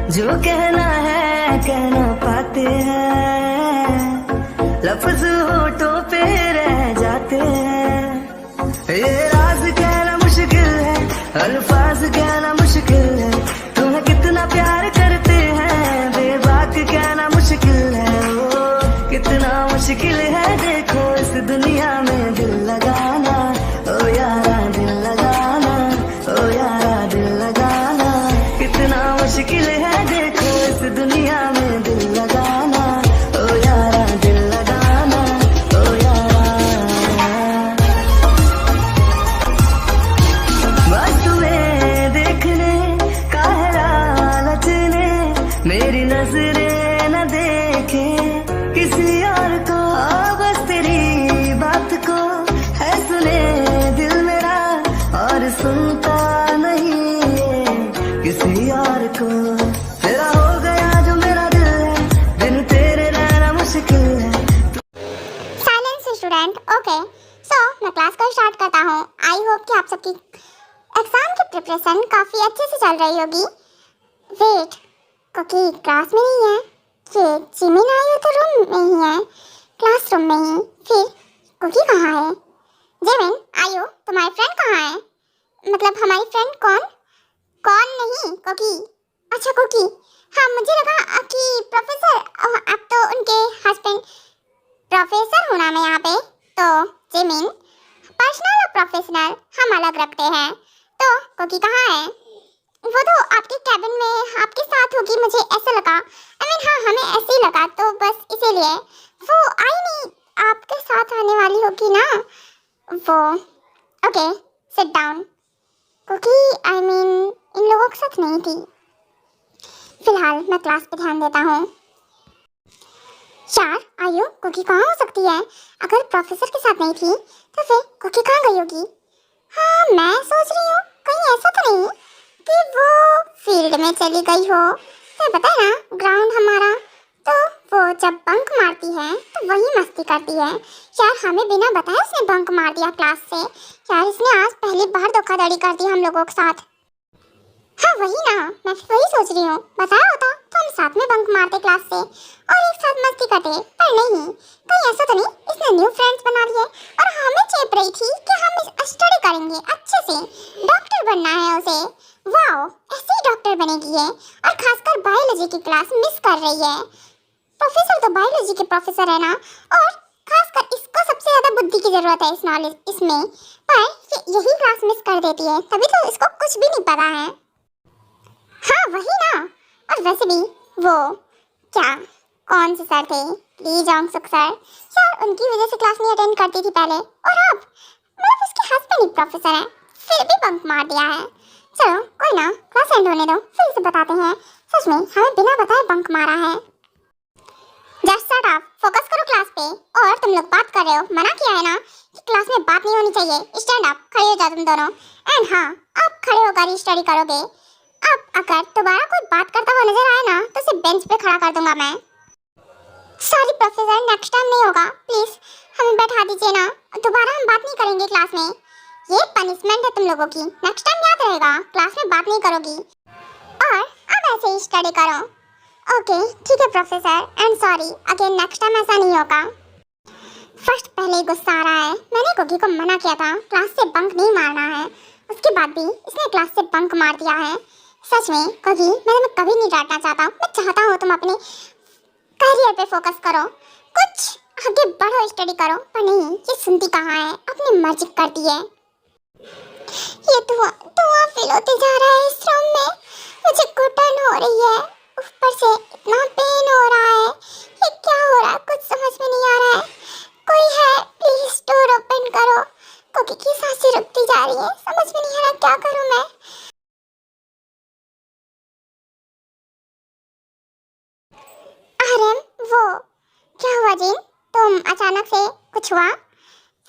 जो कहना है कह ना पाते हैं, लफ्ज होठों पे रह जाते हैं। ये राज कहना मुश्किल है, अल्फाज कहना मुश्किल है, तुम्हें कितना प्यार करते हैं बेबाक कहना मुश्किल है। ओ कितना मुश्किल है देखो इस दुनिया में दिल लगाना, ओ यारा दिल लगाना, ओ यारा दिल लगाना। कितना मुश्किल है देखो इस दुनिया में दिल लगाना, ओ यारा दिल लगाना, ओ यारा। बस तुम्हें देखने का है लालच ने, मेरी नजरें न देखे किसी और को। बस तेरी बात को है सुने दिल मेरा, और सुनता नहीं है किसी और को। तेरा हो गया जो मेरा दिल है, बिन तेरे रहना मुश्किल है। Silence student. ओके, सो मैं क्लास को स्टार्ट करता हूँ। आई होप कि आप सबकी एग्जाम की प्रिपरेशन काफ़ी अच्छे से चल रही होगी। वेट, क्योंकि क्लास में नहीं है, फिर जिमिन आई हो तो रूम में ही है, क्लासरूम में ही। फिर कुकी कहाँ है? जिमिन आई हो, तुम्हारी फ्रेंड कहाँ है? मतलब हमारी फ्रेंड कौन? कौन नहीं, कुकी। अच्छा कुकी, हाँ मुझे लगा कि प्रोफेसर, अब तो उनके हस्बैंड प्रोफेसर हूँ ना मैं यहाँ पे। तो जिमिन, पर्सनल और प्रोफेशनल हम अलग रखते हैं। तो कुकी कहाँ है? वो तो आपके कैबिन में आपके साथ होगी, मुझे ऐसा लगा। हाँ हमें ऐसे ही लगा, तो बस इसीलिए वो आई नहीं, आपके साथ आने वाली होगी ना वो। Okay, sit down. कुकी इन लोगों के साथ नहीं थी। फिलहाल मैं क्लास पे ध्यान देता हूँ। यार आयु, कुकी कहाँ हो सकती है? अगर प्रोफेसर के साथ नहीं थी तो फिर कुकी कहाँ गई होगी? हाँ मैं सोच रही हूँ कहीं ऐसा तो नहीं कि वो फील्ड में चली गई हो। तो पता है ना ग्राउंड हमारा, तो वो जब बंक मारती है तो वही मस्ती करती है। यार हमें बिना बताए उसने बंक मार दिया क्लास से। यार इसने आज पहली बार धोखाधड़ी कर दी हम लोगों के साथ। हाँ वही ना, मैं वही सोच रही हूँ, बताया होता तो हम साथ में बंक मारते क्लास से और एक साथ मस्ती करते। पर नहीं, कहीं ऐसा तो नहीं इसने न्यू फ्रेंड्स बना लिए और हमें चेप रही थी कि हम स्टडी करेंगे अच्छे से, डॉक्टर बनना है उसे। वाओ, ऐसे ही डॉक्टर बनेगी है, और खासकर बायोलॉजी की क्लास मिस कर रही है। प्रोफेसर तो बायोलॉजी के प्रोफेसर है ना, और खासकर इसको सबसे ज्यादा बुद्धि की जरूरत है इस नॉलेज इसमें, पर यही क्लास मिस कर देती है, तभी तो इसको कुछ भी नहीं पता है। हाँ वही ना, और वैसे भी वो क्या, कौन से सर थे, ली जोंग सुक सर, यार उनकी वजह से क्लास नहीं अटेंड करती थी पहले, और अब मतलब उसके हस्बैंड ही प्रोफेसर है, फिर भी बंक मार दिया है। चलो कोई ना, क्लास एंड होने दो, फिर से बताते हैं। सच में हमें बिना बताए बंक मारा है। जस्ट शट अप, फोकस करो क्लास पे। और तुम लोग बात कर रहे हो, मना किया है ना कि क्लास में बात नहीं होनी चाहिए। स्टैंड अप, खड़े हो जाओ तुम दोनों। एंड हाँ, अब खड़े होकर स्टडी करोगे। अब अगर दोबारा कोई बात करता हुआ नजर आए ना तो उसे बेंच पे खड़ा कर दूंगा मैं। सॉरी प्रोफेसर, नेक्स्ट टाइम नहीं होगा, प्लीज हमें बैठा दीजिए ना, दोबारा हम बात नहीं करेंगे क्लास में। ये पनिशमेंट है तुम लोगों की, नेक्स्ट टाइम याद रहेगा, क्लास में बात नहीं करोगी और अब ऐसे ही स्टडी करो। ओके ठीक है professor, and sorry again, next time ऐसा नहीं होगा। फर्स्ट पहले ही गुस्सा आ रहा है, मैंने कुकी को मना किया था क्लास से बंक नहीं मारना है, उसके बाद भी इसने क्लास से बंक मार दिया है। सच में कुकी, मैं तुम्हें कभी नहीं डांटना चाहता, मैं चाहता हूँ तुम अपने करियर पे फोकस करो, कुछ आगे बढ़ो, स्टडी करो, पर नहीं, ये सुनती कहाँ है, अपनी मर्जी करती है। ये धुआं फील होते जा रहा है इस रूम में, मुझे घुटन हो रही है, ऊपर से इतना पेन हो रहा है, ये क्या हो रहा है कुछ समझ में नहीं आ रहा है। कोई है प्लीज डोर ओपन करो, कुकी की सांसें रुकती जा रही है, समझ में नहीं आ रहा क्या करूं मैं। आर्यन, वो क्या हुआ जिन, तुम अचानक से कुछ हुआ?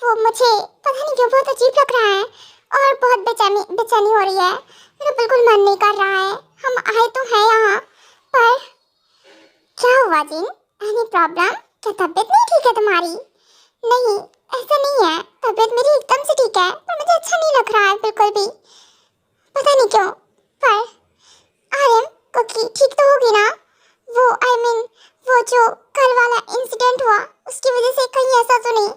वो मुझे पता नहीं क्यों बहुत अजीब लग रहा है और बहुत बेचैनी हो रही है, मेरा बिल्कुल मन नहीं कर रहा है। हम आए तो हैं यहाँ, पर क्या हुआ जिन, एनी प्रॉब्लम? क्या तबीयत नहीं ठीक है तुम्हारी? नहीं ऐसा नहीं है, तबीयत मेरी एकदम से ठीक है, पर मुझे अच्छा नहीं लग रहा है बिल्कुल भी, पता नहीं क्यों। पर आर्यन कुकी ठीक तो होगी ना? वो वो जो कल वाला इंसिडेंट हुआ उसकी वजह से कहीं ऐसा तो नहीं?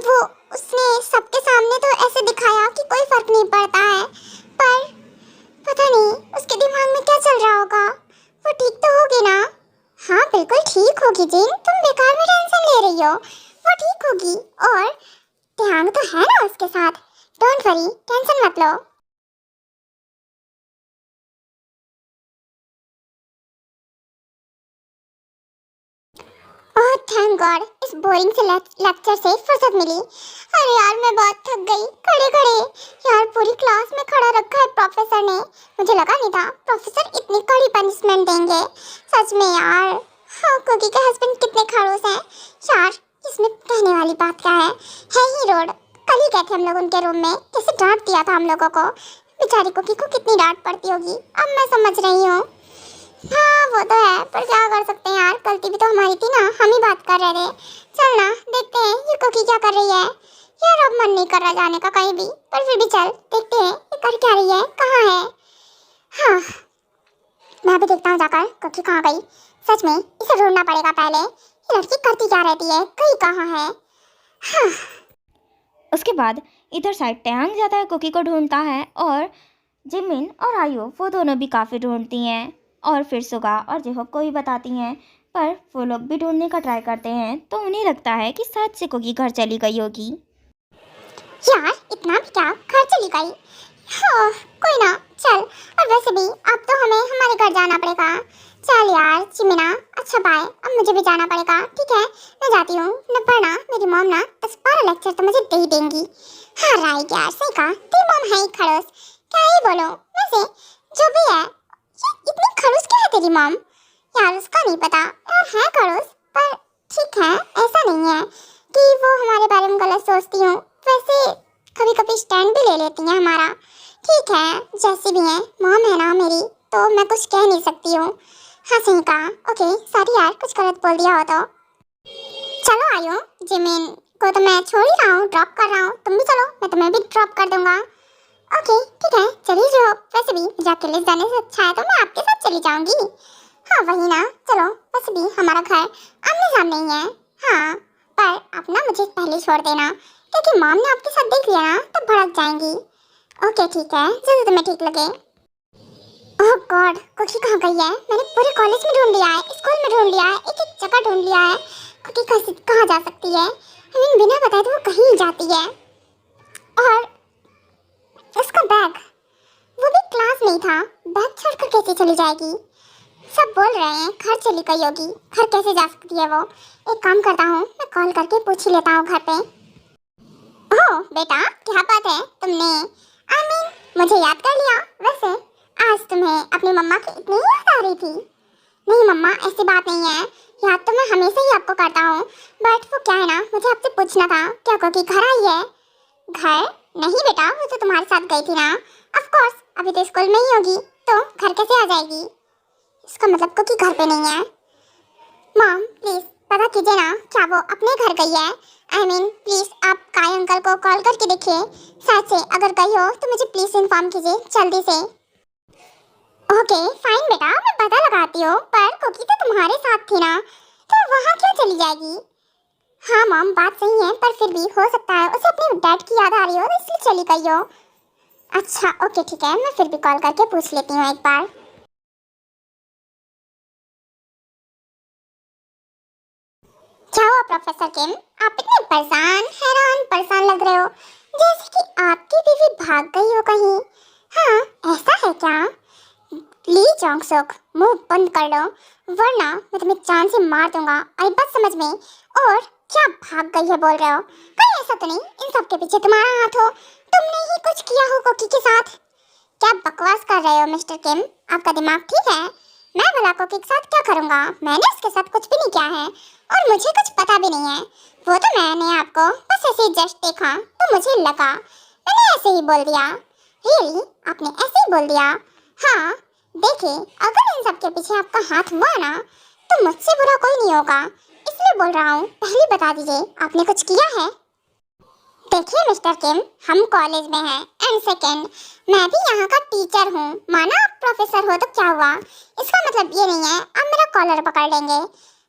वो उसने सबके सामने तो ऐसे दिखाया कि कोई फर्क नहीं पड़ता है, पर पता नहीं उसके दिमाग में क्या चल रहा होगा। वो ठीक तो होगी ना? हाँ बिल्कुल ठीक होगी जिन, तुम बेकार में टेंशन ले रही हो। वो ठीक होगी, और ध्यान तो है ना उसके साथ। डोंट वरी, टेंशन मत लो। ओह थैंक गॉड, इस बोरिंग से लेक्चर से फुर्सत मिली। अरे यार मैं बहुत थक गई खड़े खड़े। यार पूरी क्लास में खड़ा रखा है प्रोफेसर ने। मुझे लगा नहीं था प्रोफेसर इतनी कड़ी पनिशमेंट देंगे। सच में यार। हाँ, कुकी के हस्बैंड कितने खड़ूस हैं यार। इसमें कहने वाली बात क्या है ही रोड। कल ही गए थे हम लोग उनके रूम में, कैसे डांट दिया था हम लोगों को। बेचारी कुकी को कितनी डांट पड़ती होगी, अब मैं समझ रही हूँ। हाँ वो तो है, पर क्या कर सकते हैं यार, गलती भी तो हमारी थी ना, हम ही बात कर रहे थे। चल ना देखते हैं ये कुकी क्या कर रही है। यार अब मन नहीं कर रहा जाने का कहीं भी, पर फिर भी चल देखते हैं ये कर क्या रही है, कहाँ है। हाँ मैं भी देखता हूँ जाकर कुकी कहाँ गई। सच में इसे ढूंढना पड़ेगा पहले, ये लड़की करती क्या रहती है, कहीं कहाँ है। हाँ उसके बाद इधर साइड टैंग जाता है, कुकी को ढूंढता है, और जिमिन और आयु वो दोनों भी काफ़ी ढूंढती हैं, और फिर सुगा और जेहोब को भी बताती हैं। पर वो लोग भी ढूंढने का ट्राई करते हैं, तो उन्हें लगता है कि शायद से कुकी घर चली गई होगी। यार इतना भी क्या, घर चली गई। हाँ कोई ना, चल। और वैसे भी अब तो हमें हमारे घर जाना पड़ेगा। चल यार चिमिना, अच्छा बाय, अब मुझे भी जाना पड़ेगा। ठीक है मैं जाती हूँ, न पढ़ना मेरी मॉम ना 10-12 लेक्चर तो मुझे दे ही देंगी। हाँ राइट यार, सही कहा, तेरी मॉम है ही खड़ूस, क्या ही बोलो। वैसे जो भी है, ये इतनी खड़ूस क्या है तेरी मॉम? यार उसका नहीं पता यार, है खड़ूस, पर ठीक है, ऐसा नहीं है कि वो हमारे बारे में गलत सोचती हूँ। वैसे कभी कभी स्टैंड भी ले लेती हैं हमारा। ठीक है जैसी भी है, मॉम है ना मेरी, तो मैं कुछ कह नहीं सकती हूँ। हाँ सही कहा, ओके सॉरी यार, कुछ गलत बोल दिया हो तो। चलो आयो, जिमिन को तो मैं छोड़ ही रहा हूँ, ड्रॉप कर रहा हूँ, तुम भी चलो, मैं तुम्हें भी ड्रॉप कर दूंगा। ओके ठीक है चलिए जो, वैसे भी मुझे अकेले जाने से अच्छा है तो मैं आपके साथ चली जाऊंगी। हाँ वही ना, चलो, वैसे भी हमारा घर आमने सामने ही है। हाँ पर आप ना मुझे पहले छोड़ देना, क्योंकि मॉम ने आपके साथ देख लिया ना तो भड़क जाएंगी। ओके ठीक है, जैसे तुम्हें ठीक लगे। ओह गॉड, कुकी कहाँ गई है? मैंने पूरे कॉलेज में ढूंढ लिया है, स्कूल में ढूंढ लिया है, एक एक जगह ढूंढ लिया है। कुकी कहाँ जा सकती है? बिना बताए तो वो कहीं जाती है। और उसका बैग, वो भी क्लास में ही था, बैग छोड़कर कैसे चली जाएगी? सब बोल रहे हैं घर चली गई होगी, घर कैसे जा सकती है वो? एक काम करता हूँ, मैं कॉल करके पूछ ही लेता हूँ घर पे। ओह बेटा क्या बात है, तुमने मुझे याद कर लिया? वैसे आज तुम्हें अपनी मम्मा की इतनी याद आ रही थी? नहीं मम्मा ऐसी बात नहीं है, याद तो मैं हमेशा ही आपको करता हूँ, बट वो क्या है ना, मुझे आपसे पूछना था, क्या कुकी घर आई है? घर नहीं बेटा, वो तो तुम्हारे साथ गई थी ना। ऑफ कोर्स अभी तो स्कूल में ही होगी, तो घर कैसे आ जाएगी? इसका मतलब कुकी घर पे नहीं है। मॉम प्लीज पता कीजिए ना, क्या वो अपने घर गई है? प्लीज आप काय अंकल को कॉल करके देखिए, शायद से अगर गई हो तो मुझे प्लीज इन्फॉर्म कीजिए जल्दी से। ओके फाइन बेटा, मैं पता लगाती हूँ, पर कुकी तो तुम्हारे साथ थी ना, तो वहाँ क्यों चली जाएगी? हाँ मॉम बात सही है, पर फिर भी हो सकता है उसे अपने डैड की याद आ रही हो तो इसलिए चली गई हो। अच्छा ओके ठीक है, मैं फिर भी कॉल करके पूछ लेती हूँ एक बार। क्या हुआ प्रोफेसर किम, आप इतने परेशान लग रहे हो, जैसे कि आपकी बीवी भाग गई हो कहीं। हाँ ऐसा है क्या? ली जोंग सुक, मुंह बंद कर लो, वरना मैं तुम्हें जान से मार दूंगा। आई बात समझ में? और क्या भाग गई है बोल रहे हो? कहीं ऐसा तो नहीं इन सब के पीछे तुम्हारा हाथ हो, तुमने ही कुछ किया हो कुकी के साथ? क्या बकवास कर रहे हो मिस्टर किम, आपका दिमाग ठीक है? मैं भला कुकी के साथ क्या करूंगा? मैंने उसके साथ कुछ भी नहीं किया है, और मुझे कुछ पता भी नहीं है। वो तो मैंने आपको बस ऐसे ही जस्ट देखा तो मुझे लगा, मैंने ऐसे ही बोल दिया। रियली आपने ऐसे ही बोल दिया? हाँ देखिए, अगर इन सब के पीछे आपका हाथ हुआ ना, तो मुझसे बुरा कोई नहीं होगा, इसलिए बोल रहा हूँ, पहले बता दीजिए आपने कुछ किया है? देखिए मिस्टर किम, हम कॉलेज में हैं एंड सेकंड मैं भी यहाँ का टीचर हूँ। माना आप प्रोफेसर हो तो क्या हुआ, इसका मतलब ये नहीं है आप मेरा कॉलर पकड़ लेंगे।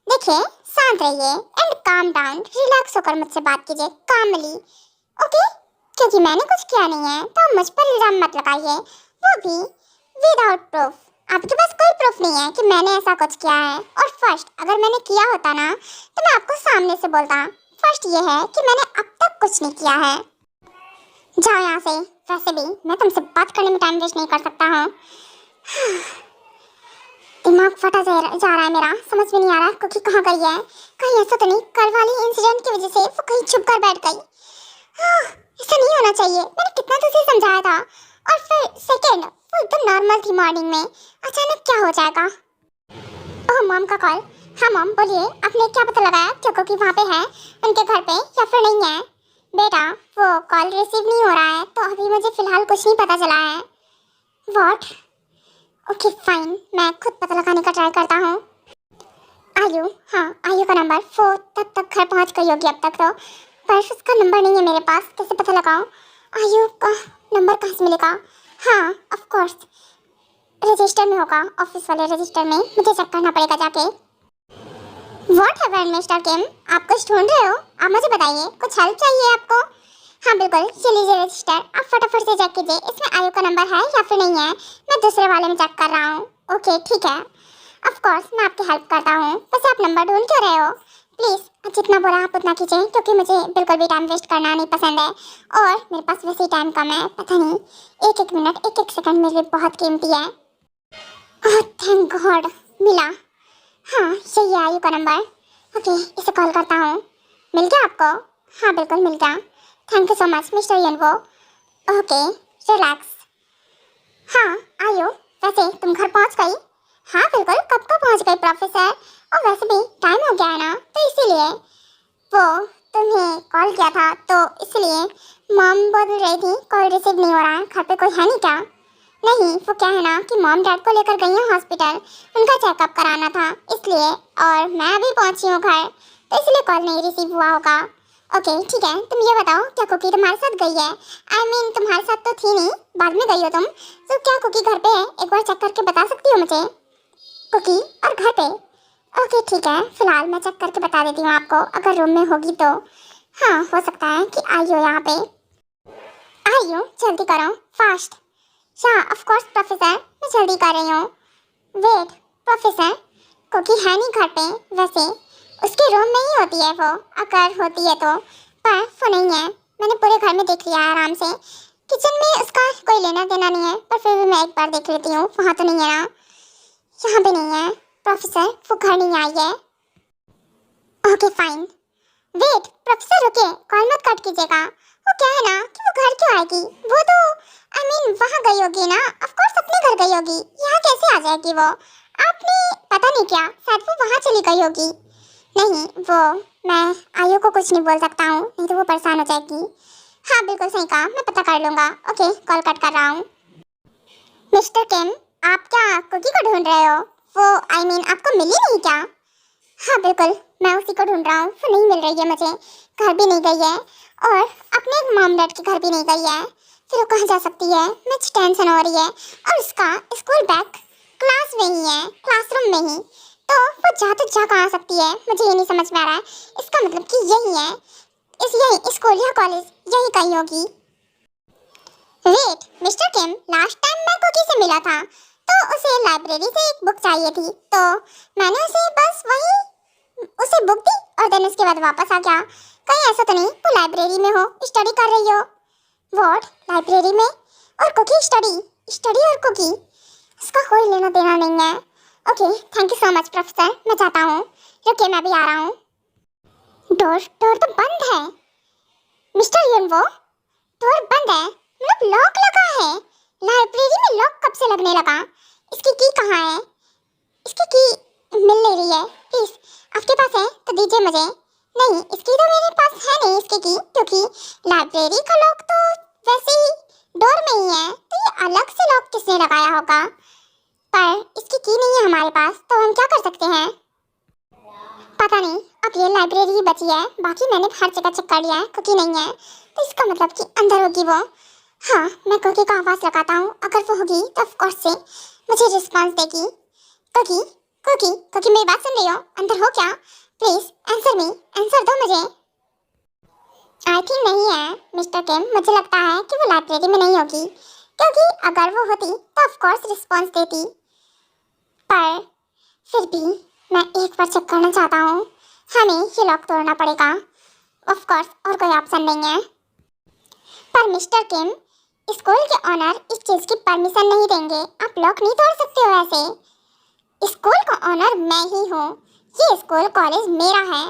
देखिए शांत रहिए एंड काम डाउन, रिलैक्स होकर मुझसे बात कीजिए कामली, ओके? क्योंकि मैंने कुछ किया नहीं है तो मुझ पर इल्जाम मत लगाइए, वो भी विदाउट प्रूफ। आपके पास कोई प्रूफ नहीं है कि मैंने ऐसा कुछ किया है। और फर्स्ट अगर मैंने किया होता ना तो मैं आपको सामने से बोलता। फर्स्ट ये है कि मैंने अब तक कुछ नहीं किया है। जाओ यहाँ से, वैसे भी मैं तुमसे बात करने में टाइम वेस्ट नहीं कर सकता हूँ। दिमाग फटा जा रहा है मेरा, समझ में नहीं आ रहा कुकी कहाँ गई है। कहीं ऐसा तो नहीं कल वाली इंसिडेंट की वजह से वो कहीं छुप कर बैठ गई। ऐसा नहीं होना चाहिए, मैंने कितना तुझे समझाया था। और फिर सेकंड वो एकदम नॉर्मल थी मॉर्निंग में, अचानक क्या हो जाएगा। ओह मॉम का कॉल। हाँ मॉम बोलिए, आपने क्या पता लगाया कि कुकी वहाँ पे है उनके घर पे या फिर नहीं है? बेटा वो कॉल रिसीव नहीं हो रहा है तो अभी मुझे फिलहाल कुछ नहीं पता चला है। व्हाट? ओके फाइन, मैं खुद पता लगाने का ट्राई करता हूँ। आयु, हाँ आयु का नंबर 4 तक घर पहुँच गई होगी अब तक तो, पर उसका नंबर नहीं है मेरे पास, कैसे पता लगाऊँ? आयु का नंबर कहाँ से मिलेगा? हाँ ऑफ कोर्स रजिस्टर में होगा, ऑफिस वाले रजिस्टर में, मुझे चेक करना पड़ेगा जाके। व्हाट हैपेंड मिस्टर किम, आप कुछ ढूंढ रहे हो? आप मुझे बताइए, कुछ हेल्प चाहिए आपको? हाँ बिल्कुल, ये लीजिए रजिस्टर, आप फटाफट से चेक कीजिए इसमें आयु का नंबर है या फिर नहीं है। मैं दूसरे वाले में चेक कर रहा हूँ। ओके ठीक है, ऑफ कोर्स मैं आपकी हेल्प करता हूँ। वैसे आप नंबर ढूंढ क्यों रहे हो? प्लीज़ जितना बोला आप उतना कीजिए, क्योंकि मुझे बिल्कुल भी टाइम वेस्ट करना नहीं पसंद है और मेरे पास वैसे ही टाइम कम है। पता नहीं एक एक मिनट एक एक सेकंड मेरे लिए बहुत कीमती है। ओह थैंक गॉड मिला। हाँ यही है आयु का नंबर। ओके इसे कॉल करता हूँ। मिल गया आपको? हाँ बिल्कुल मिल गया, thank you so much mister यनवो। Okay relax. हाँ आयु, वैसे तुम घर पहुँच गई? हाँ बिल्कुल, कब को पहुँच गई प्रोफेसर, और वैसे भी टाइम हो गया है ना तो इसीलिए वो तुम्हें कॉल किया था, तो इसलिए मॉम बोल रही थी कॉल रिसीव नहीं हो रहा है, घर पे कोई है नहीं क्या? नहीं वो क्या है ना कि मॉम डैड को लेकर गई हैं हॉस्पिटल, उनका चेकअप कराना था इसलिए, और मैं अभी पहुंची हूँ घर तो इसलिए कॉल नहीं रिसीव हुआ होगा। ओके ठीक है, तुम ये बताओ क्या कुकी तुम्हारे साथ गई है? आई मीन तुम्हारे साथ तो थी नहीं, बाद में गई हो तुम, तो क्या कुकी घर पे है? एक बार चेक करके बता सकती हो मुझे? कुकी और घर पे? ओके ठीक है, फिलहाल मैं चेक करके बता देती हूँ आपको, अगर रूम में होगी तो। हाँ हो सकता है कि आई हो यहाँ पे। आई हो, जल्दी करो फास्ट। हाँ ऑफ कोर्स प्रोफेसर, मैं जल्दी कर रही हूँ। वेट प्रोफेसर, कुकी है नहीं घर पे, वैसे उसके रूम में ही होती है वो, अगर होती है तो, पर वो नहीं है, मैंने पूरे घर में देख लिया है आराम से। किचन में उसका कोई लेना देना नहीं है, पर फिर भी मैं एक बार देख लेती हूँ, वहाँ तो नहीं है ना? यहाँ पे नहीं है प्रोफेसर, वो घर नहीं आई है। Okay fine. वेट प्रोफेसर रुकिए, कॉल मत कट कीजिएगा। वो क्या है ना कि वो घर क्यों आएगी, वो तो आई मीन वहाँ गई होगी ना, ऑफ कोर्स अपने घर गई होगी, यहाँ कैसे आ जाएगी वो? आपने पता नहीं क्या, शायद वो वहाँ चली गई होगी। नहीं वो, मैं आयु को कुछ नहीं बोल सकता हूँ, नहीं तो वो परेशान हो जाएगी। हाँ बिल्कुल सही कहा, मैं पता कर लूँगा। ओके कॉल कट कर रहा हूँ। मिस्टर किम, आप क्या कुकी को ढूंढ रहे हो? वो आई मीन आपको मिली नहीं क्या? हाँ बिल्कुल, मैं उसी को ढूंढ रहा हूँ, वो नहीं मिल रही है मुझे, घर भी नहीं गई है और अपने मॉम डैड के घर भी नहीं गई है, फिर वो कहाँ जा सकती है? मुझे टेंशन हो रही है। और उसका स्कूल बैग क्लास में ही है, क्लासरूम में ही, तो वो जा तो जा कहाँ सकती है, मुझे ये नहीं समझ में आ रहा है। इसका मतलब कि यही है, यही स्कूल या कॉलेज यही कहीं होगी। वेट मिस्टर किम, लास्ट टाइम मैं कुकी से मिला था तो उसे लाइब्रेरी से एक बुक चाहिए थी, तो मैंने उसे बस वही उसे बुक दी और देन उसके बाद वापस आ गया। कहीं ऐसा तो नहीं वो लाइब्रेरी में हो, स्टडी कर रही हो? व्हाट लाइब्रेरी में और कुकी स्टडी और कुकी, इसका कोई लेना देना नहीं है। Okay thank you so much professor, मैं जाता हूँ, रुकिए मैं भी आ रहा हूँ। डोर तो बंद है मिस्टर यनवो, डोर बंद है, मतलब लॉक लगा है। लाइब्रेरी में लॉक कब से लगने लगा? इसकी की कहाँ है? इसकी की मिल नहीं रही है, प्लीज आपके पास है तो दीजिए मुझे। नहीं इसकी तो मेरे पास है नहीं इसकी की, क्योंकि लाइब्रेरी का लॉक तो वैसे ही डोर में ही है, तो ये अलग से लॉक किसने लगाया होगा? पर इसकी की नहीं है हमारे पास, तो हम क्या कर सकते हैं? पता नहीं अब ये लाइब्रेरी ही बची है, बाकी मैंने हर जगह चेक कर लिया है, कुकी नहीं है, तो इसका मतलब कि अंदर होगी वो। हाँ, मैं कुकी का आवाज़ लगाता हूँ, अगर वो होगी तो ऑफ कोर्स से मुझे रिस्पांस देगी। कुकी कुकी कुकी, मेरी बात सुन रही हो? अंदर हो क्या? प्लीज आंसर मी, आंसर दो मुझे। आई थिंक नहीं है मिस्टर किम, मुझे लगता है कि वो लाइब्रेरी में नहीं होगी, क्योंकि अगर वो होती तो ऑफ कोर्स रिस्पांस देती। पर फिर भी मैं एक बार चेक करना चाहता हूँ, हमें ये लॉक तोड़ना पड़ेगा, ऑफ कोर्स और कोई ऑप्शन नहीं है। पर मिस्टर किम, स्कूल के ऑनर इस चीज़ की परमिशन नहीं देंगे, आप लॉक नहीं तोड़ सकते हो ऐसे। स्कूल का ऑनर मैं ही हूँ, ये स्कूल कॉलेज मेरा है।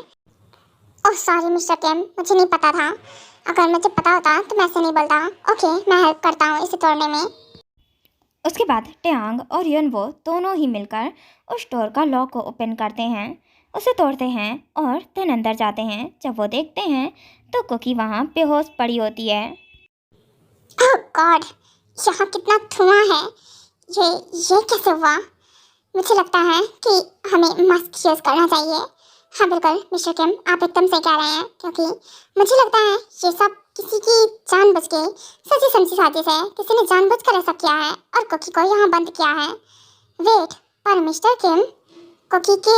ओह सॉरी मिस्टर किम, मुझे नहीं पता था, अगर मुझे पता होता तो मैं ऐसे नहीं बोलता। ओके, मैं हेल्प करता हूँ इसे तोड़ने में। उसके बाद टेयांग और युनवो दोनों ही मिलकर उस डोर का लॉक को ओपन करते हैं, उसे तोड़ते हैं और देन अंदर जाते हैं। जब वो देखते हैं तो कुकी वहाँ बेहोश पड़ी होती है। ओह गॉड, यहाँ कितना धुआं है, ये कैसे हुआ? मुझे लगता है कि हमें मास्क यूज़ करना चाहिए। हाँ बिल्कुल मिस्टर किम, आप एकदम सही कह रहे हैं, क्योंकि मुझे लगता है ये सब किसी की जानबूझ के सच्ची समझी साजिश है, किसी ने जानबूझकर ऐसा किया है और कुकी को यहाँ बंद किया है। वेट, पर मिस्टर किम, कुकी के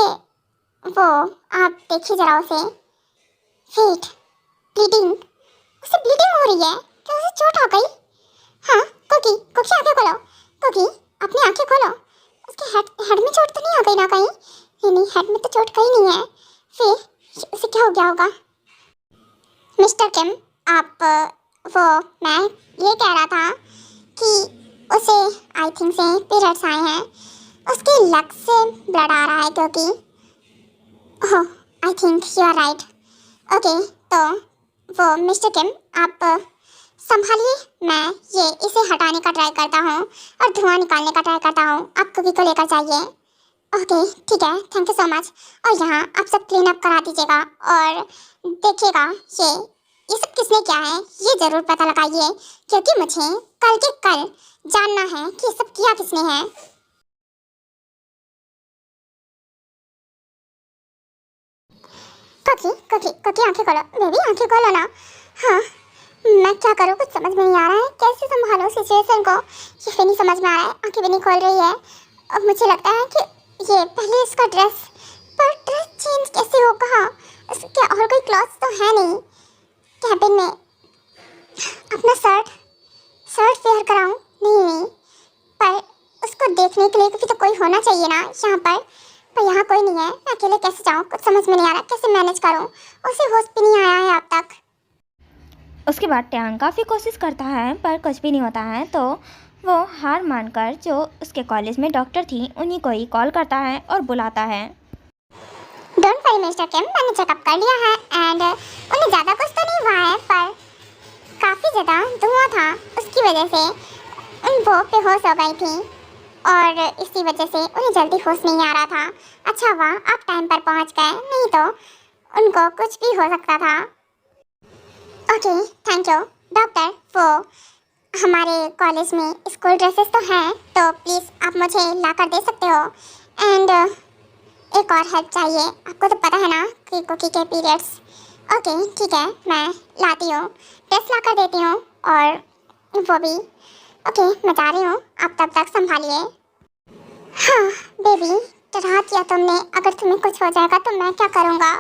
वो आप देखिए जरा उसे। वेट, ब्लीडिंग, उसे ब्लीडिंग हो रही है, क्या उसे चोट आ गई? हाँ कुकी, कुकी आंखें खोलो, कुकी अपनी आंखें खोलो, उसके हेड में चोट तो नहीं आ गई ना कहीं? नहीं, हेड में तो चोट कहीं नहीं है, फिर उसे क्या हो गया होगा? मिस्टर किम, आप वो मैं ये कह रहा था कि उसे आई थिंक से पीरियड्स आए हैं, उसके लग से ब्लड आ रहा है, क्योंकि oh I think you are right. Okay, तो वो मिस्टर किम आप संभालिए, मैं ये इसे हटाने का ट्राई करता हूँ और धुआं निकालने का ट्राई करता हूँ, आप कुकी को लेकर जाइए। ओके ठीक है, थैंक यू सो मच। और यहाँ आप सब क्लीन अप करा दीजिएगा और देखिएगा ये सब किसने किया है ये ज़रूर पता लगाइए, क्योंकि मुझे कल के कल जानना है कि ये सब किया किसने है। कुकी कुकी कुकी आंखें खोलो, बेबी आंखें खोलो ना। हाँ, मैं क्या करूँ, कुछ समझ में नहीं आ रहा है, कैसे संभालूं सिचुएशन को, ये भी नहीं समझ में आ रहा है, आंखें भी नहीं खोल रही है। अब मुझे लगता है कि ये पहले इसका ड्रेस, पर ड्रेस चेंज कैसे होगा? क्या और कोई क्लॉथ्स तो है नहीं कैबिन में? अपना शर्ट वेयर कराऊं? नहीं, पर उसको देखने के लिए भी तो कोई होना चाहिए ना यहाँ पर यहाँ कोई नहीं है, मैं अकेले कैसे जाऊँ, कुछ समझ में नहीं आ रहा, कैसे मैनेज करूँ? उसे होश भी नहीं आया है अब तक। उसके बाद टेयांग काफ़ी कोशिश करता है पर कुछ भी नहीं होता है, तो वो हार मानकर जो उसके कॉलेज में डॉक्टर थी उन्हीं को ही कॉल करता है और बुलाता है। डोंट वरी मिस्टर किम, मैंने चेकअप कर लिया है एंड उन्हें ज़्यादा कुछ तो नहीं हुआ है, पर काफ़ी ज़्यादा धुआं था, उसकी वजह से वो बेहोश हो गई थी और इसी वजह से उन्हें जल्दी होश नहीं आ रहा था। अच्छा हुआ आप टाइम पर पहुंच गए, नहीं तो उनको कुछ भी हो सकता था। ओके थैंक यू डॉक्टर, वो हमारे कॉलेज में स्कूल ड्रेसेस तो हैं, तो प्लीज़ आप मुझे ला कर दे सकते हो। एंड एक और हेल्प चाहिए, आपको तो पता है ना कि कुकी के पीरियड्स। ओके ठीक है, मैं लाती हूँ, ड्रेस ला कर देती हूँ और वो भी। ओके मैं जा रही हूँ, आप तब तक संभालिए। हाँ बेबी, डरा दिया तुमने, अगर तुम्हें कुछ हो जाएगा तो मैं क्या करूँगा?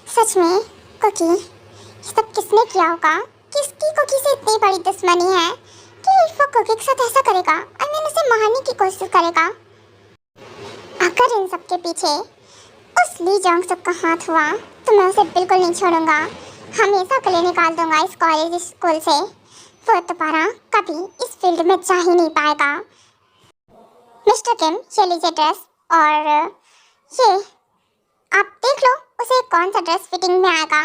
सच में कुकी, ये सब किसने किया होगा? किसकी कुकी से इतनी बड़ी दुश्मनी है कि वो कुकी के साथ ऐसा करेगा? आई मीन उसे मारने की कोशिश करेगा। अगर इन सब के पीछे उस ली जोंग सुक का हाथ हुआ तो मैं उसे बिल्कुल नहीं छोड़ूंगा, हमेशा के लिए निकाल दूंगा इस कॉलेज स्कूल से। वो दोबारा कभी इस फील्ड में जा ही नहीं पाएगा। मिस्टर किम, ये लीजिए ड्रेस और ये आप देख लो उसे कौन सा ड्रेस फिटिंग में आएगा।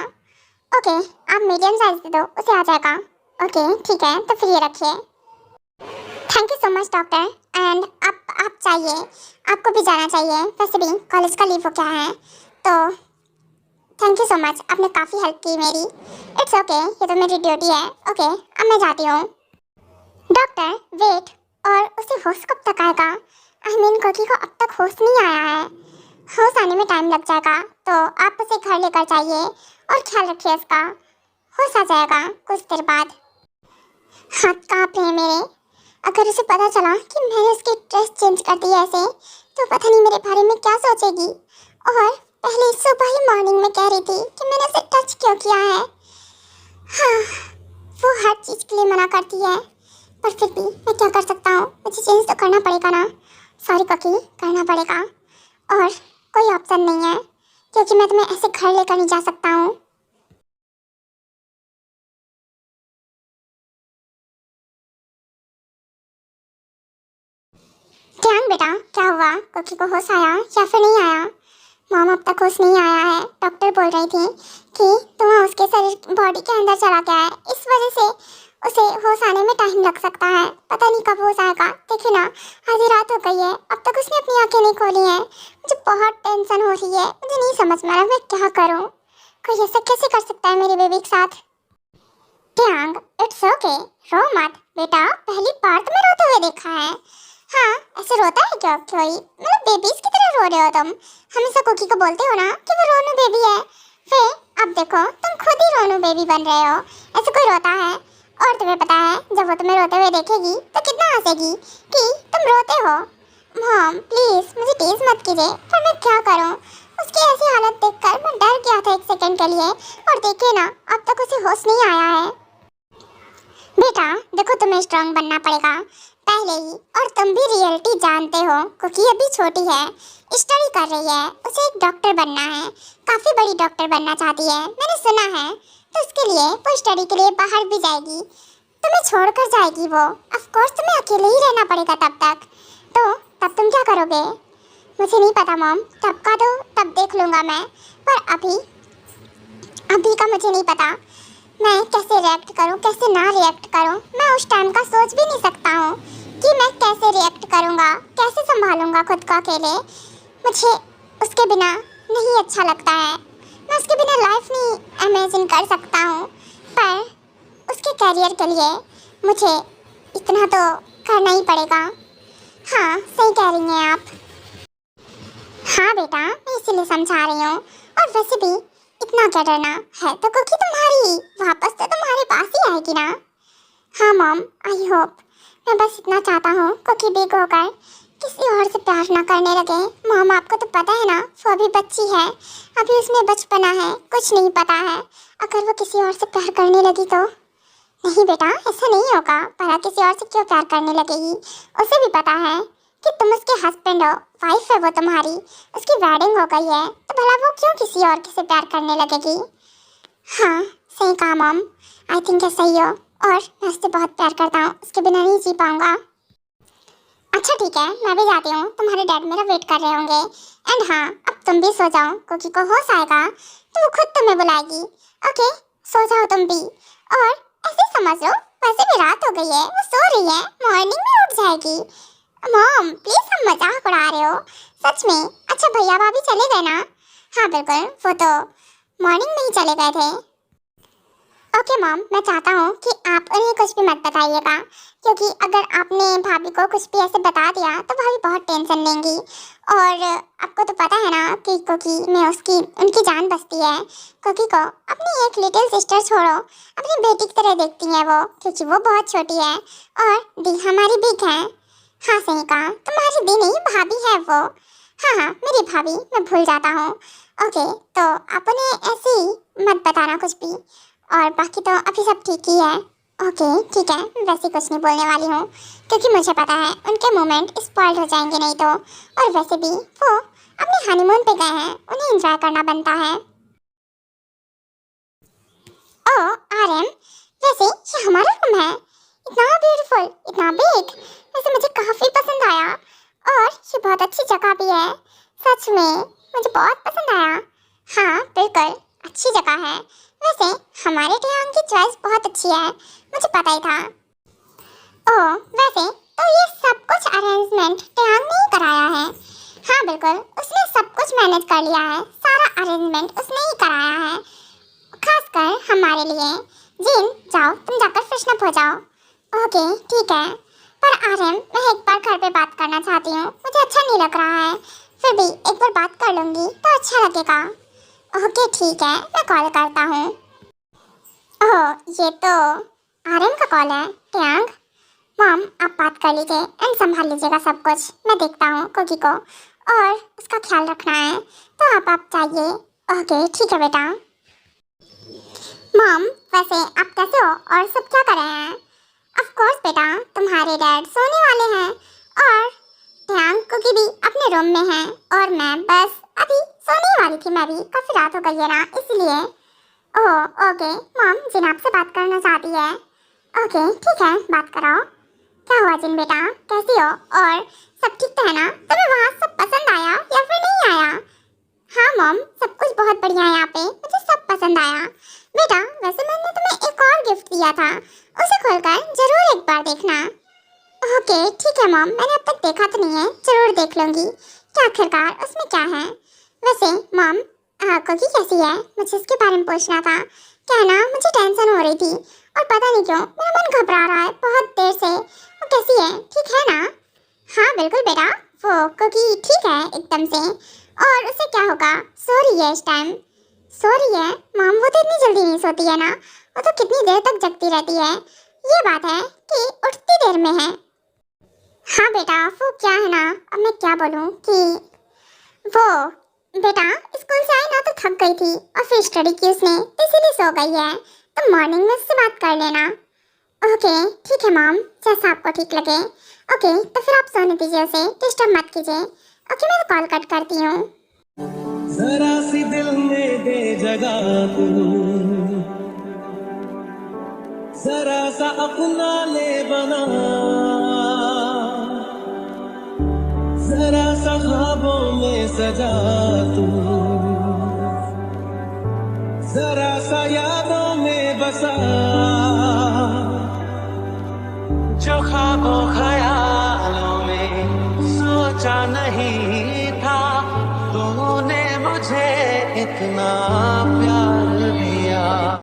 ओके आप मीडियम साइज दे दो, उसे आ जाएगा। ओके ठीक है, तो फिर ये रखिए। Thank you so much doctor, and आप चाहिए, आपको भी जाना चाहिए, वैसे भी कॉलेज का लीव हो गया है, तो थैंक यू सो मच, आपने काफ़ी हेल्प की मेरी। इट्स ओके, ये तो मेरी ड्यूटी है। ओके अब मैं जाती हूँ। डॉक्टर वेट, और उसे होश कब तक आएगा? आई मीन कुकी को अब तक होश नहीं आया है। होश आने में टाइम लग जाएगा, तो आप उसे घर लेकर जाइए और ख्याल रखिए उसका। होश आ जाएगा कुछ देर बाद। हाथ कांप रहे हैं मेरे। अगर उसे पता चला कि मैंने उसकी ड्रेस चेंज कर दी ऐसे, तो पता नहीं मेरे बारे में क्या सोचेगी। और पहले सुबह ही मॉर्निंग में कह रही थी कि मैंने उसे टच क्यों किया है। हाँ, वो हर चीज़ के लिए मना करती है, पर फिर भी मैं क्या कर सकता हूँ। मुझे चेंज तो करना पड़ेगा ना। सॉरी कुकी, करना पड़ेगा और कोई ऑप्शन नहीं है, क्योंकि मैं तुम्हें ऐसे घर लेकर नहीं जा सकता हूँ। ध्यान बेटा, क्या हुआ? कुकी को होश आया या फिर नहीं आया? मॉम अब तक होश नहीं आया है। डॉक्टर बोल रही थी कि धुआं उसके शरीर बॉडी के अंदर चला गया है, इस वजह से उसे होश आने में टाइम लग सकता है। पता नहीं कब होश आएगा। देखिए ना, आधी रात हो गई है, अब तक उसने अपनी आंखें नहीं खोली हैं। मुझे बहुत टेंशन हो रही है। मुझे नहीं समझ में आ रहा मैं क्या करूँ। कोई ऐसा कैसे कर सकता है मेरी बेबी के साथ? ट्यांग, इट्स ओके, रो मत बेटा। पहली बार तुम्हें रोते हुए देखा है। हाँ, ऐसे रोता है क्या कोई? मतलब बेबीज की तरह रो रहे हो तुम। हमेशा कुकी को बोलते हो ना कि वो रोनू बेबी है, फिर अब देखो तुम खुद ही रोनू बेबी बन रहे हो। ऐसे कोई रोता है? और तुम्हें पता है, जब वो तुम्हें रोते हुए देखेगी तो कितना हंसेगी कि तुम रोते हो। मॉम प्लीज मुझे टीज मत कीजिए, पर मैं क्या करूँ। उसकी ऐसी हालत देखकर मैं डर गया था एक सेकंड के लिए। और देखिए ना, अब तक उसे होश नहीं आया है। बेटा देखो, तुम्हें स्ट्रांग बनना पड़ेगा पहले ही, और तुम भी रियलिटी जानते हो क्योंकि अभी छोटी है, स्टडी कर रही है, उसे एक डॉक्टर बनना है, काफ़ी बड़ी डॉक्टर बनना चाहती है मैंने सुना है। तो उसके लिए वो स्टडी के लिए बाहर भी जाएगी, तुम्हें छोड़कर जाएगी वो। ऑफ कोर्स तुम्हें अकेले ही रहना पड़ेगा तब तक। तो तब तुम क्या करोगे? मुझे नहीं पता मॉम, तब का तो तब देख लूँगा मैं, पर अभी का मुझे नहीं पता। मैं कैसे रिएक्ट करूं, कैसे ना रिएक्ट करूं, मैं उस टाइम का सोच भी नहीं सकता हूं कि मैं कैसे रिएक्ट करूंगा, कैसे संभालूंगा खुद को अकेले। मुझे उसके बिना नहीं अच्छा लगता है। मैं उसके बिना लाइफ नहीं इमेजिन कर सकता हूं, पर उसके करियर के लिए मुझे इतना तो करना ही पड़ेगा। हाँ, सही कह रही हैं आप। हाँ बेटा, मैं इसीलिए समझा रही हूँ। और वैसे भी इतना क्या डरना है, तो कुकी तुम्हारी वापस तो तुम्हारे पास ही आएगी ना। हाँ मॉम, आई होप। मैं बस इतना चाहता हूँ कुकी बिग होकर किसी और से प्यार ना करने लगे। मॉम आपको तो पता है ना, वो अभी बच्ची है, अभी उसमें बचपना है, कुछ नहीं पता है। अगर वो किसी और से प्यार करने लगी तो? नहीं बेटा, ऐसा नहीं होगा। भला किसी और से क्यों प्यार करने लगेगी? उसे भी पता है कि तुम उसके हस्बैंड हो, वाइफ है वो तुम्हारी, उसकी वेडिंग हो गई है, तो भला वो क्यों किसी और से प्यार करने लगेगी? हाँ, सही कहा मॉम, आई थिंक ऐसा ही हो। और मैं उससे बहुत प्यार करता हूँ, उसके बिना नहीं जी पाऊँगा। अच्छा ठीक है, मैं भी जाती हूँ, तुम्हारे डैड मेरा वेट कर रहे होंगे। एंड हाँ, अब तुम भी सो जाओ, कुकी को होश आएगा तो वो खुद तुम्हें बुलाएगी। ओके, सो जाओ तुम भी। और ऐसे समझ लो, वैसे भी रात हो गई है, वो सो रही है, मॉर्निंग में उठ जाएगी। मॉम प्लीज, हम मजाक उड़ा रहे हो सच में? अच्छा भैया भाभी चले गए ना? हाँ बिल्कुल, वो तो मॉर्निंग में ही चले गए थे। ओके मॉम, मैं चाहता हूँ कि आप उन्हें कुछ भी मत बताइएगा, क्योंकि अगर आपने भाभी को कुछ भी ऐसे बता दिया तो भाभी बहुत टेंशन लेंगी। और आपको तो पता है ना कि कुकी में उनकी जान बसती है। कुकी को अपनी एक लिटिल सिस्टर छोड़ो, अपनी बेटी की तरह देखती है वो, क्योंकि वो बहुत छोटी है और दी हमारी बिग है। हाँ सही कहा, तुम्हारी दी नहीं भाभी है वो। हाँ, मेरी भाभी, मैं भूल जाता हूँ। ओके, तो आप उन्हें ऐसे ही मत बताना कुछ भी, और बाकी तो अभी सब ठीक ही है। ओके ठीक है, वैसे कुछ नहीं बोलने वाली हूँ, क्योंकि मुझे पता है उनके मोमेंट स्पॉइल हो जाएंगे नहीं तो। और वैसे भी वो अपने हनीमून पे गए हैं, उन्हें एंजॉय करना बनता है। ओ आर्यन, वैसे ये हमारा रूम है, इतना ब्यूटीफुल, इतना बिग। वैसे मुझे काफ़ी पसंद आया, और ये बहुत अच्छी जगह भी है। सच में मुझे बहुत पसंद आया। हाँ बिल्कुल, अच्छी जगह है। वैसे हमारे ट्यांग की चॉइस बहुत अच्छी है, मुझे पता ही था। ओह वैसे तो ये सब कुछ अरेंजमेंट ट्यांग ने ही कराया है। हाँ बिल्कुल, उसने सब कुछ मैनेज कर लिया है, सारा अरेंजमेंट उसने ही कराया है, खासकर हमारे लिए। जिन जाओ, तुम जाकर फ्रेशन अप हो जाओ। ओके ठीक है, पर आर्यन मैं एक बार घर पे बात करना चाहती हूँ, मुझे अच्छा नहीं लग रहा है। फिर भी एक बार बात कर लूंगी तो अच्छा लगेगा। ओके ठीक है, मैं कॉल करता हूँ। ओह, ये तो आर्यन का कॉल है। टैंग, मॉम आप बात कर लीजिए एंड संभाल लीजिएगा सब कुछ। मैं देखता हूँ कुकी को और उसका ख्याल रखना है, तो आप जाइए। ओके ठीक है बेटा। मॉम वैसे आप कैसे हो और सब क्या कर रहे हैं? ऑफ कोर्स बेटा, तुम्हारे डैड सोने वाले हैं और टैंग कुकी भी अपने रूम में है और मैं बस अभी सोने वाली थी। मैं भी काफ़ी रात हो गई है ना, इसलिए। ओह ओके, मॉम जिन आपसे बात करना चाहती है। ओके ठीक है, बात कराओ। क्या हुआ जिन बेटा, कैसी हो और सब ठीक तो है ना? तुम्हें वहाँ सब पसंद आया या फिर नहीं आया? हाँ मॉम, सब कुछ बहुत बढ़िया है यहाँ पे, मुझे सब पसंद आया। बेटा वैसे मैंने तुम्हें एक और गिफ्ट दिया था, उसे खोलकर जरूर एक बार देखना। ओके ठीक है मॉम, मैंने अब तक देखा तो नहीं है, जरूर देख लूँगी कि आखिरकार उसमें क्या है। वैसे मॉम कुकी कैसी है? मुझे इसके बारे में पूछना था। क्या ना, मुझे टेंशन हो रही थी और पता नहीं क्यों मेरा मन घबरा रहा है बहुत देर से। वो कैसी है, ठीक है ना? हाँ बिल्कुल बेटा, वो कुकी ठीक है एकदम से। और उसे क्या होगा? सो रही है इस टाइम। सो रही है मॉम? वो तो इतनी जल्दी नहीं सोती है ना, वो तो कितनी देर तक जगती रहती है। ये बात है कि उठती देर में है। हाँ बेटा, वो क्या है ना, अब मैं क्या बोलूँ कि वो बेटा स्कूल से आई ना तो थक गई थी और फिर स्टडी की उसने, तो इसीलिए सो गई है। तो मॉर्निंग में उससे बात कर लेना। ओके ठीक है मॉम, जैसा आपको ठीक लगे। ओके तो फिर आप सोने दीजिए उसे, डिस्टर्ब मत कीजिए। ओके मैं कॉल कट करती हूँ। जरा सी दिल में दे जगह तू, जरा सा अपना ले बना, जरा सा ख्वाबों में सजा तू, जरा सा यादों में बसा, जो ख्वाबों ख्यालों में सोचा नहीं था, तूने मुझे इतना प्यार